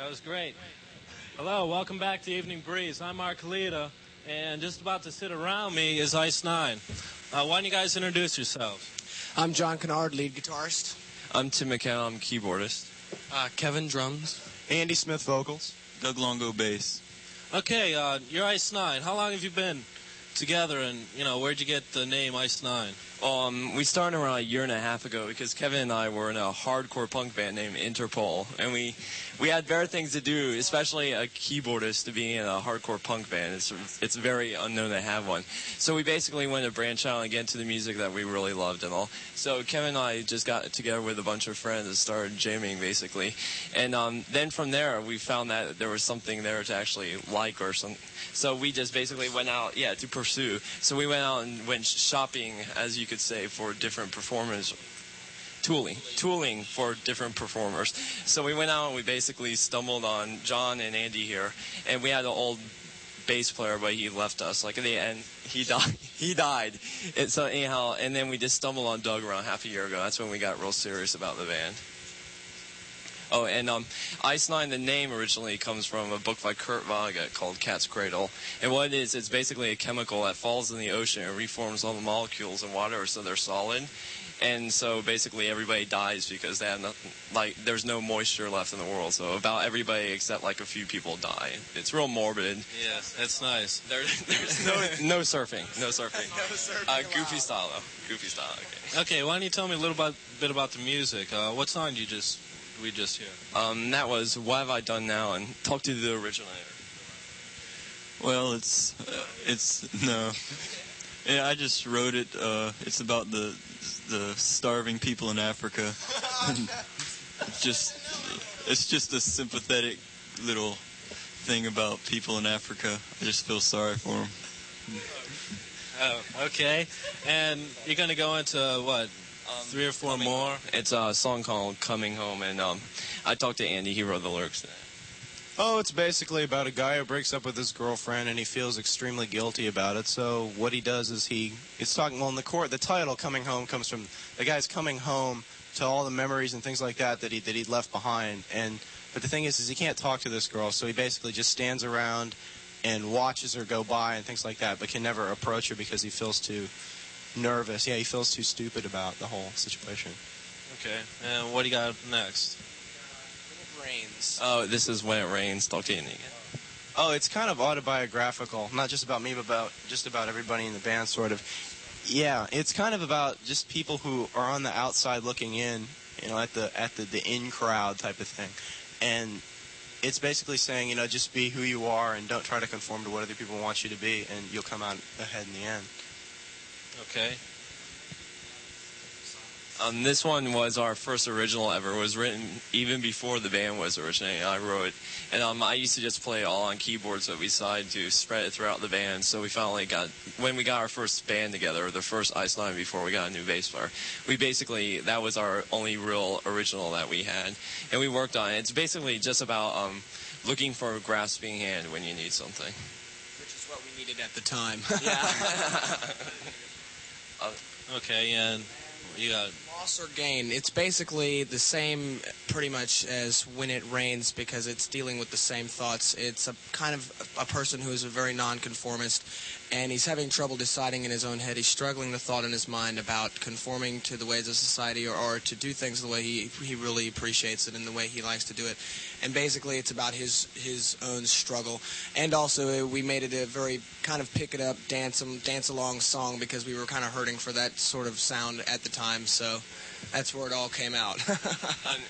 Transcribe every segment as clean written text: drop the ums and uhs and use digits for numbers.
That was great. Hello, welcome back to Evening Breeze. I'm Mark Kalita, and just about to sit around me is Ice Nine. Why don't you guys introduce yourselves? I'm Jon Kennard, lead guitarist. I'm Tim McKenna, I'm keyboardist. Kevin, drums. Andy Smith, vocals. Doug Longo, bass. Okay, you're Ice Nine. How long have you been together, and, where'd you get the name Ice Nine? We started around a year and a half ago because Kevin and I were in a hardcore punk band named Interpol, and we had better things to do, especially a keyboardist to be in a hardcore punk band. It's very unknown to have one. So we basically went to branch out and get into the music that we really loved and all. So Kevin and I just got together with a bunch of friends and started jamming, basically. And then from there, we found that there was something there to actually like or something. So we just basically went out, to pursue. So we went out and went shopping, as you could say, for different performers. Tooling for different performers. So we went out and we basically stumbled on John and Andy here, and we had an old bass player, but he left us. Like at the end, he died. And so anyhow, and then we just stumbled on Doug around half a year ago. That's when we got real serious about the band. Oh, and Ice Nine, the name originally comes from a book by Kurt Vonnegut called Cat's Cradle. And what it is, it's basically a chemical that falls in the ocean and reforms all the molecules in water so they're solid. And so basically everybody dies because they have nothing, there's no moisture left in the world. So about everybody except a few people die. It's real morbid. Yes, that's nice. There's no surfing. No surfing. No surfing goofy style, though. Goofy style, okay. Okay, why don't you tell me a little bit about the music? What song we just hear? That was What Have I Done Now? And talk to the originator. Well, no. Yeah, I just wrote it. It's about the starving people in Africa. It's just a sympathetic little thing about people in Africa. I just feel sorry for them. Oh, okay. And you're going to go into what? 3 or 4 more? It's a song called Coming Home, and I talked to Andy. He wrote the lyrics to that. Oh, it's basically about a guy who breaks up with his girlfriend and he feels extremely guilty about it. So what he does is the title Coming Home comes from the guy's coming home to all the memories and things like that he left behind. But the thing is he can't talk to this girl, so he basically just stands around and watches her go by and things like that, but can never approach her because he feels too nervous. Yeah, he feels too stupid about the whole situation. Okay, and what do you got next? Rains. Oh, this is When It Rains. Talk to Andy again. Oh, it's kind of autobiographical, not just about me, but about just about everybody in the band, sort of. Yeah, it's kind of about just people who are on the outside looking in, at the in crowd type of thing, and it's basically saying, just be who you are and don't try to conform to what other people want you to be, and you'll come out ahead in the end. Okay. This one was our first original ever. It was written even before the band was originated. I wrote it. And I used to just play all on keyboards, but we decided to spread it throughout the band. So we finally when we got our first band together, the first Ice Nine before we got a new bass player, that was our only real original that we had. And we worked on it. It's basically just about looking for a grasping hand when you need something. Which is what we needed at the time. Yeah. Okay, and you got loss or gain. It's basically the same pretty much as When It Rains because it's dealing with the same thoughts. It's a kind of a person who is a very nonconformist, and he's having trouble deciding in his own head. He's struggling the thought in his mind about conforming to the ways of society or to do things the way he really appreciates it and the way he likes to do it. And basically it's about his own struggle. And also we made it a very kind of pick it up, dance along song because we were kind of hurting for that sort of sound at the time. So that's where it all came out.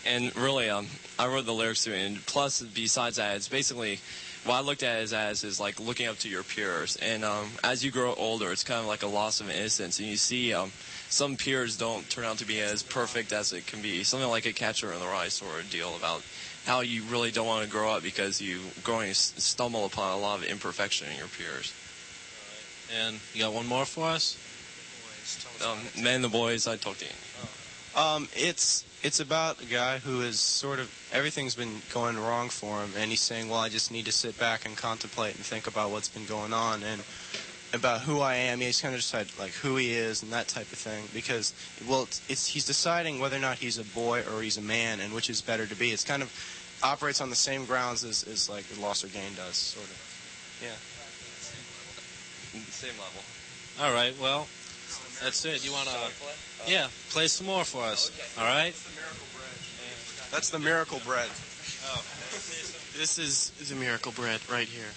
and really, I wrote the lyrics to it. And plus, besides that, it's basically what I looked at it as is like looking up to your peers. And as you grow older, it's kind of like a loss of innocence. And you see some peers don't turn out to be as perfect as it can be. Something like a Catcher in the Rye sort of deal about how you really don't want to grow up because you stumble upon a lot of imperfection in your peers. And you got one more for us? Men and the Boys, I talked to you. It's about a guy who is sort of, everything's been going wrong for him, and he's saying, well, I just need to sit back and contemplate and think about what's been going on and about who I am. He's kind of decided like who he is and that type of thing because, well, he's deciding whether or not he's a boy or he's a man and which is better to be. It's kind of operates on the same grounds as like Lost or Gain does, sort of. Yeah. Same level. All right, well, that's it. You want to... Yeah, play some more for us. All right? That's the miracle bread. This is the miracle bread right here.